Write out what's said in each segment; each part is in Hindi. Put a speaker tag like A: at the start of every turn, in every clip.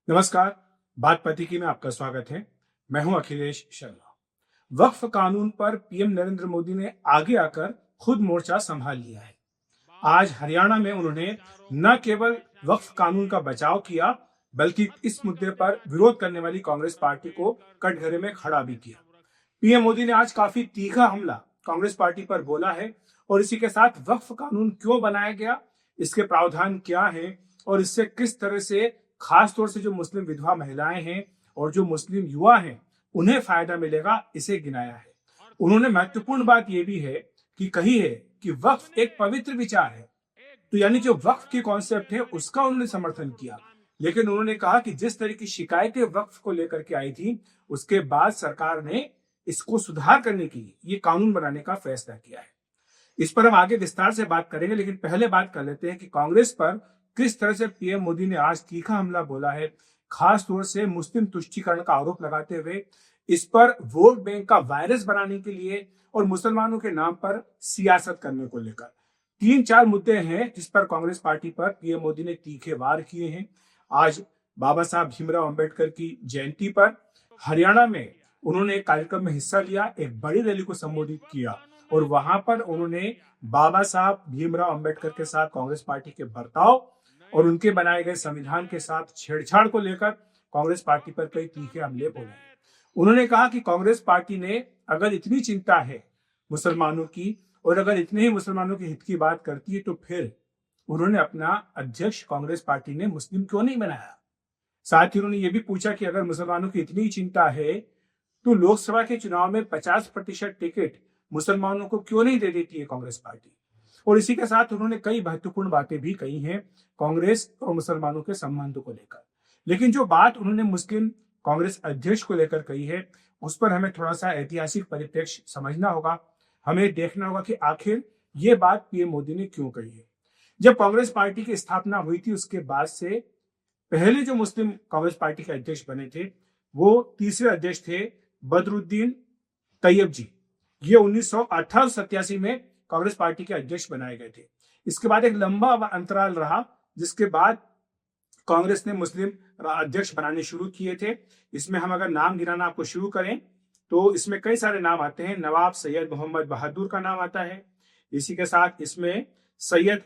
A: नमस्कार। बात पति की में आपका स्वागत है। मैं हूं अखिलेश शर्मा। वक्फ कानून पर पीएम नरेंद्र मोदी ने आगे आकर खुद मोर्चा संभाल लिया है। आज हरियाणा में उन्होंने न केवल वक्फ कानून का बचाव किया, बल्कि इस मुद्दे पर विरोध करने वाली कांग्रेस पार्टी को कटघरे में खड़ा भी किया। पीएम मोदी ने आज काफी तीखा हमला कांग्रेस पार्टी पर बोला है और इसी के साथ वक्फ कानून क्यों बनाया गया, इसके प्रावधान क्या हैं और इससे किस तरह से खास तौर से जो मुस्लिम विधवा महिलाएं हैं और जो मुस्लिम युवा हैं उन्हें फायदा मिलेगा, इसे गिनाया है। उन्होंने महत्वपूर्ण बात यह भी है कि कही है कि वक्फ एक पवित्र विचार है, तो यानी जो वक्फ की कॉन्सेप्ट है उसका उन्होंने समर्थन किया। लेकिन उन्होंने कहा कि जिस तरह की शिकायतें वक्फ को लेकर के आई थी, उसके बाद सरकार ने इसको सुधार करने के लिए ये कानून बनाने का फैसला किया है। इस पर हम आगे विस्तार से बात करेंगे, लेकिन पहले बात कर लेते हैं कि कांग्रेस पर किस तरह से पीएम मोदी ने आज तीखा हमला बोला है, खास तौर से मुस्लिम तुष्टीकरण का आरोप लगाते हुए इस पर वोट बैंक का वायरस बनाने के लिए और मुसलमानों के नाम पर सियासत करने को लेकर 3-4 मुद्दे हैं जिस पर कांग्रेस पार्टी पर पीएम मोदी ने तीखे वार किए हैं। आज बाबा साहब भीमराव अंबेडकर की जयंती पर हरियाणा में उन्होंने एक कार्यक्रम में हिस्सा लिया, एक बड़ी रैली को संबोधित किया और वहां पर उन्होंने बाबा साहब भीमराव अंबेडकर के साथ कांग्रेस पार्टी के बर्ताव और उनके बनाए गए संविधान के साथ छेड़छाड़ को लेकर कांग्रेस पार्टी पर कई तीखे हमले बोले। उन्होंने कहा कि कांग्रेस पार्टी ने अगर इतनी चिंता है मुसलमानों की और अगर इतने ही मुसलमानों के हित की बात करती है, तो फिर उन्होंने अपना अध्यक्ष कांग्रेस पार्टी ने मुस्लिम क्यों नहीं बनाया। साथ ही उन्होंने ये भी पूछा कि अगर मुसलमानों की इतनी चिंता है तो लोकसभा के चुनाव में 50% टिकट मुसलमानों को क्यों नहीं दे देती है कांग्रेस पार्टी। और इसी के साथ उन्होंने कई महत्वपूर्ण बातें भी कही हैं कांग्रेस और मुसलमानों के संबंधों को लेकर। लेकिन जो बात उन्होंने मुस्लिम कांग्रेस अध्यक्ष को लेकर कही है, उस पर हमें थोड़ा सा ऐतिहासिक परिप्रेक्ष्य समझना होगा। हमें देखना होगा कि आखिर ये बात पीएम मोदी ने क्यों कही है। जब कांग्रेस पार्टी की स्थापना हुई थी, उसके बाद से पहले जो मुस्लिम कांग्रेस पार्टी के अध्यक्ष बने थे वो तीसरे अध्यक्ष थे बदरुद्दीन तैयब जी। ये 1987 में कांग्रेस पार्टी के अध्यक्ष बनाए गए थे। इसके बाद एक लंबा अंतराल रहा, जिसके बाद कांग्रेस ने मुस्लिम अध्यक्ष बनाने शुरू किए थे। इसमें हम अगर नाम गिनाना आपको शुरू करें तो इसमें कई सारे नाम आते हैं। नवाब सैयद मोहम्मद बहादुर का नाम आता है। इसी के साथ इसमें सैयद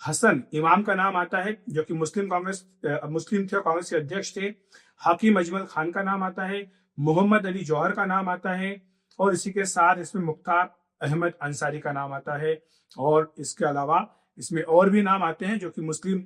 A: हसन इमाम का नाम आता है, जो कि मुस्लिम थे, कांग्रेस के अध्यक्ष थे। हाकिम अजमल खान का नाम आता है। मोहम्मद अली जौहर का नाम आता है और इसी के साथ इसमें मुख्तार अहमद अंसारी का नाम आता है। और इसके अलावा इसमें और भी नाम आते हैं जो कि मुस्लिम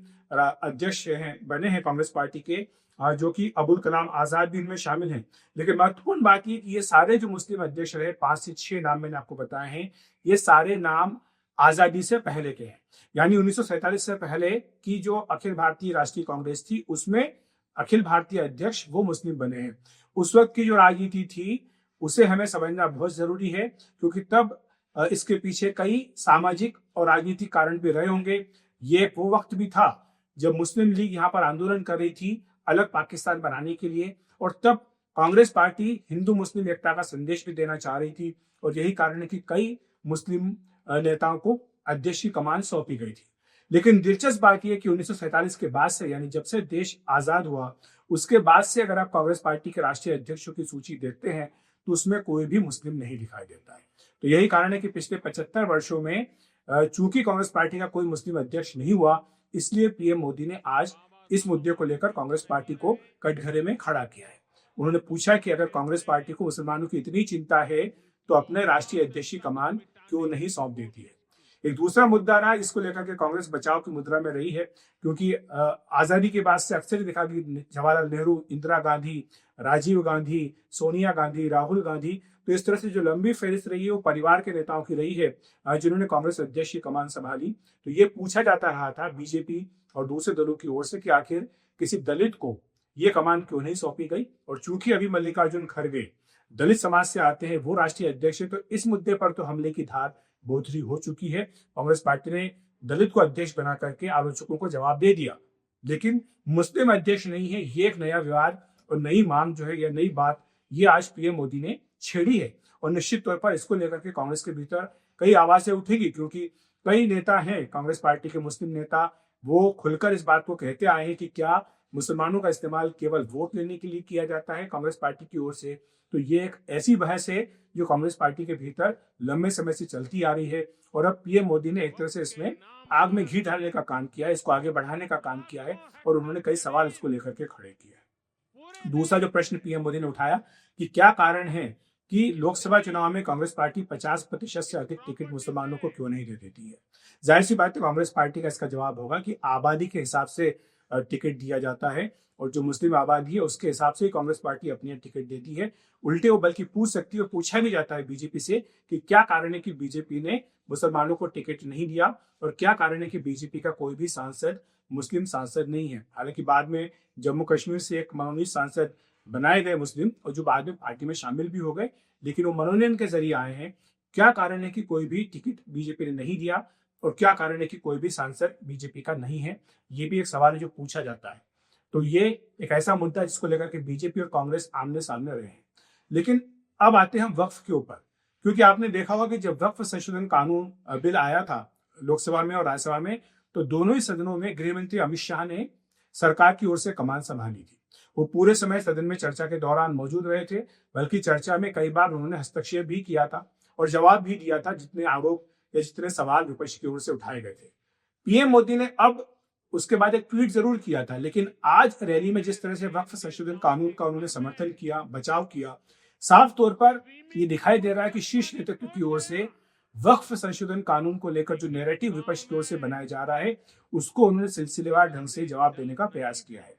A: अध्यक्ष बने हैं कांग्रेस पार्टी के, जो कि अबुल कलाम आजाद भी इनमें शामिल हैं। लेकिन महत्वपूर्ण बात ये कि ये सारे जो मुस्लिम अध्यक्ष रहे, 5 से 6 नाम मैंने आपको बताए हैं, ये सारे नाम आजादी से पहले के हैं। यानी 1947 से पहले की जो अखिल भारतीय राष्ट्रीय कांग्रेस थी, उसमें अखिल भारतीय अध्यक्ष वो मुस्लिम बने हैं। उस वक्त की जो राजनीति थी उसे हमें समझना बहुत जरूरी है, क्योंकि तब इसके पीछे कई सामाजिक और राजनीतिक कारण भी रहे होंगे। ये वो वक्त भी था जब मुस्लिम लीग यहाँ पर आंदोलन कर रही थी अलग पाकिस्तान बनाने के लिए, और तब कांग्रेस पार्टी हिंदू मुस्लिम एकता का संदेश भी देना चाह रही थी। और यही कारण है कि कई मुस्लिम नेताओं को अध्यक्ष की कमान सौंपी गई थी। लेकिन दिलचस्प बात यह कि 1947 के बाद से, यानी जब से देश आजाद हुआ, उसके बाद से अगर आप कांग्रेस पार्टी के राष्ट्रीय अध्यक्षों की सूची देखते हैं तो उसमें कोई भी मुस्लिम नहीं दिखाई देता है। तो यही कारण है कि पिछले 75 वर्षों में चूंकि कांग्रेस पार्टी का कोई मुस्लिम अध्यक्ष नहीं हुआ, इसलिए पीएम मोदी ने आज इस मुद्दे को लेकर कांग्रेस पार्टी को कटघरे में खड़ा किया है। उन्होंने पूछा कि अगर कांग्रेस पार्टी को मुसलमानों की इतनी चिंता है तो अपने राष्ट्रीय अध्यक्ष की कमान क्यों नहीं सौंप देती है। एक दूसरा मुद्दा रहा जिसको लेकर के कांग्रेस बचाव की मुद्रा में रही है, क्योंकि आजादी के बाद से अक्सर देखा कि जवाहरलाल नेहरू, इंदिरा गांधी, राजीव गांधी, सोनिया गांधी, राहुल गांधी, तो इस तरह से जो लंबी फहरिस्त रही है वो परिवार के नेताओं की रही है जिन्होंने कांग्रेस अध्यक्ष की कमान संभाली। तो ये पूछा जाता रहा था बीजेपी और दूसरे दलों की ओर से कि आखिर किसी दलित को ये कमान क्यों नहीं सौंपी गई। और चूंकि अभी मल्लिकार्जुन खड़गे दलित समाज से आते हैं, वो राष्ट्रीय अध्यक्ष है, तो इस मुद्दे पर तो हमले की धार बोथरी हो चुकी है। कांग्रेस पार्टी ने दलित को अध्यक्ष बना करके आलोचकों को जवाब दे दिया, लेकिन मुस्लिम अध्यक्ष नहीं है। ये एक नया विवाद और नई मांग जो है, या नई बात, ये आज पीएम मोदी ने छेड़ी है। और निश्चित तौर पर इसको लेकर के कांग्रेस के भीतर कई आवाजें उठेगी, क्योंकि कई नेता हैं कांग्रेस पार्टी के मुस्लिम नेता, वो खुलकर इस बात को कहते आए हैं कि क्या मुसलमानों का इस्तेमाल केवल वोट लेने के लिए किया जाता है कांग्रेस पार्टी की ओर से, तो ये एक ऐसी बहस है जो कांग्रेस पार्टी के भीतर लंबे समय से चलती आ रही है। और अब पीएम मोदी ने एक तरह से इसमें आग में घी डालने का काम किया है, इसको आगे बढ़ाने का काम किया है और उन्होंने कई सवाल इसको लेकर के खड़े किए हैं। दूसरा जो प्रश्न पीएम मोदी ने उठाया कि क्या कारण है कि लोकसभा चुनाव में कांग्रेस पार्टी 50% से अधिक टिकट मुसलमानों को क्यों नहीं दे देती है। जाहिर सी बात है कांग्रेस पार्टी का इसका जवाब होगा कि आबादी के हिसाब से टिकट दिया जाता है और जो मुस्लिम आबादी है उसके हिसाब से कांग्रेस पार्टी अपनी टिकट देती है। उल्टे वो बल्कि पूछ सकती है, पूछा भी जाता है बीजेपी से कि क्या कारण है कि बीजेपी ने मुसलमानों को टिकट नहीं दिया और क्या कारण है कि बीजेपी का कोई भी सांसद मुस्लिम सांसद नहीं है। हालांकि बाद में जम्मू कश्मीर से एक मनोनीत सांसद बनाए गए मुस्लिम और जो बाद में पार्टी में शामिल भी हो गए, लेकिन वो मनोनयन के जरिए आए हैं। क्या कारण है कि कोई भी टिकट बीजेपी ने नहीं दिया और क्या कारण है कि कोई भी सांसद बीजेपी का नहीं है, ये भी एक सवाल है जो पूछा जाता है। तो ये एक ऐसा मुद्दा जिसको लेकर के बीजेपी और कांग्रेस आमने सामने रहे हैं। लेकिन अब आते हैं हम वक्फ के ऊपर, क्योंकि आपने देखा होगा कि जब वक्फ संशोधन कानून बिल आया था लोकसभा में और राज्यसभा में, तो दोनों ही सदनों में गृह मंत्री अमित शाह ने सरकार की ओर से कमान संभाली थी। वो पूरे समय सदन में चर्चा के दौरान मौजूद रहे थे, बल्कि चर्चा में कई बार उन्होंने हस्तक्षेप भी किया था और जवाब भी दिया था जितने आरोप या जितने सवाल विपक्ष की ओर से उठाए गए थे। पीएम मोदी ने अब उसके बाद एक ट्वीट जरूर किया था, लेकिन आज रैली में जिस तरह से वक्फ संशोधन कानून का उन्होंने समर्थन किया, बचाव किया, साफ तौर पर ये दिखाई दे रहा है कि शीर्ष नेतृत्व की ओर से वक्फ संशोधन कानून को लेकर जो नैरेटिव विपक्ष की ओर से बनाया जा रहा है उसको उन्होंने सिलसिलेवार ढंग से जवाब देने का प्रयास किया है।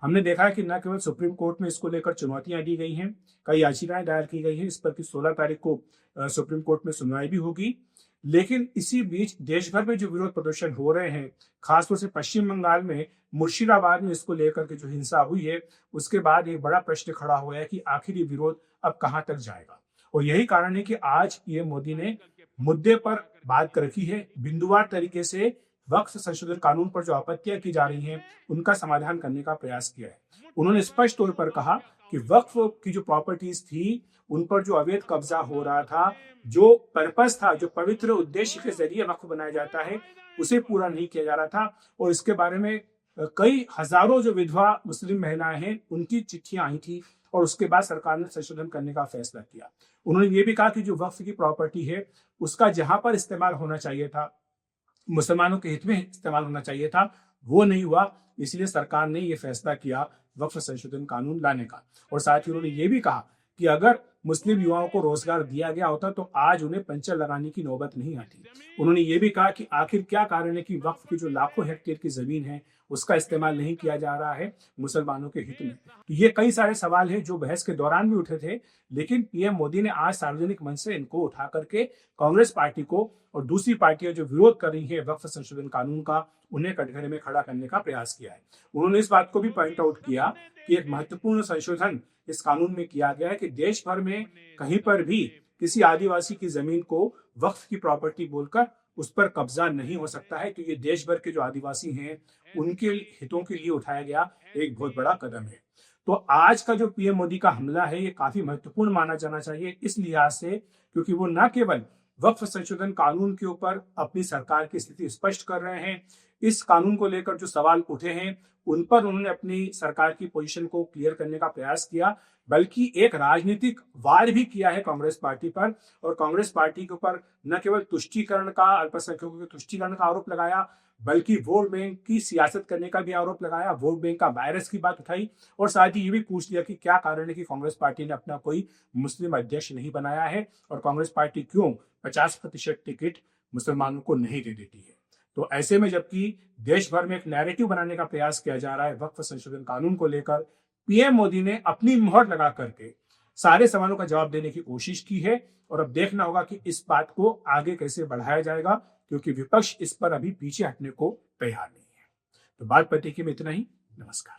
A: हमने देखा है कि न केवल सुप्रीम कोर्ट में इसको लेकर चुनौतियां दी गई हैं, कई याचिकाएं दायर की गई हैं इस पर कि 16 तारीख को सुप्रीम कोर्ट में सुनवाई भी होगी। लेकिन इसी बीच देश भर में जो विरोध प्रदर्शन हो रहे हैं, खासतौर से पश्चिम बंगाल में मुर्शिदाबाद में इसको लेकर के जो हिंसा हुई है, उसके बाद एक बड़ा प्रश्न खड़ा हुआ है कि आखिर ये विरोध अब कहां तक जाएगा। और यही कारण है कि आज पीएम मोदी ने मुद्दे पर बात रखी है, बिंदुवार तरीके से वक्फ संशोधन कानून पर जो आपत्तियां की जा रही हैं उनका समाधान करने का प्रयास किया है। उन्होंने स्पष्ट तौर पर कहा कि वक्फ की जो प्रॉपर्टीज थी उन पर जो अवैध कब्जा हो रहा था, जो पर्पस था, जो पवित्र उद्देश्य के जरिए वक्फ बनाया जाता है, उसे पूरा नहीं किया जा रहा था। और इसके बारे में कई हजारों जो विधवा मुस्लिम महिलाएं हैं उनकी चिट्ठियां आई थी और उसके बाद सरकार ने संशोधन करने का फैसला किया। उन्होंने ये भी कहा कि जो वक्फ की प्रॉपर्टी है उसका जहां पर इस्तेमाल होना चाहिए था, मुसलमानों के हित में इस्तेमाल होना चाहिए था, वो नहीं हुआ। इसलिए सरकार ने ये फैसला किया वक्फ संशोधन कानून लाने का। और साथ ही उन्होंने ये भी कहा कि अगर मुस्लिम युवाओं को रोजगार दिया गया होता तो आज उन्हें पंचर लगाने की नौबत नहीं आती। उन्होंने ये भी कहा कि आखिर क्या कारण है कि वक्फ की जो लाखों हेक्टेयर की जमीन है उसका इस्तेमाल नहीं किया जा रहा है मुसलमानों के हित में। तो ये कई सारे सवाल हैं जो बहस के दौरान भी उठे थे, लेकिन पीएम मोदी ने आज सार्वजनिक मंच से इनको उठा करके कांग्रेस पार्टी को और दूसरी पार्टियां जो विरोध कर रही है वक्फ संशोधन कानून का, उन्हें कटघरे में खड़ा करने का प्रयास किया है। उन्होंने इस बात को भी पॉइंट आउट किया कि एक महत्वपूर्ण संशोधन इस कानून में किया गया है कि देश भर में कहीं पर भी किसी आदिवासी की जमीन को वक्फ की प्रॉपर्टी बोलकर उस पर कब्जा नहीं हो सकता है। तो ये देश भर के जो आदिवासी हैं उनके हितों के लिए उठाया गया एक बहुत बड़ा कदम है। तो आज का जो पीएम मोदी का हमला है ये काफी महत्वपूर्ण माना जाना चाहिए इस लिहाज से, क्योंकि वो न केवल वक्फ संशोधन कानून के ऊपर अपनी सरकार की स्थिति स्पष्ट कर रहे हैं, इस कानून को लेकर जो सवाल उठे हैं उन पर उन्होंने अपनी सरकार की पोजीशन को क्लियर करने का प्रयास किया, बल्कि एक राजनीतिक वार भी किया है कांग्रेस पार्टी पर। और कांग्रेस पार्टी के ऊपर न केवल तुष्टीकरण का, अल्पसंख्यकों के तुष्टीकरण का आरोप लगाया, बल्कि वोट बैंक की सियासत करने का भी आरोप लगाया, वोट बैंक का वायरस की बात उठाई और साथ ही ये भी पूछ लिया कि क्या कारण है कि कांग्रेस पार्टी ने अपना कोई मुस्लिम अध्यक्ष नहीं बनाया है और कांग्रेस पार्टी क्यों 50% टिकट मुसलमानों को नहीं दे देती है। तो ऐसे में जबकि देश भर में एक नैरेटिव बनाने का प्रयास किया जा रहा है वक्फ संशोधन कानून को लेकर, पीएम मोदी ने अपनी मोहर लगा करके सारे सवालों का जवाब देने की कोशिश की है। और अब देखना होगा कि इस बात को आगे कैसे बढ़ाया जाएगा, क्योंकि विपक्ष इस पर अभी पीछे हटने को तैयार नहीं है। तो बात पते की में इतना ही। नमस्कार।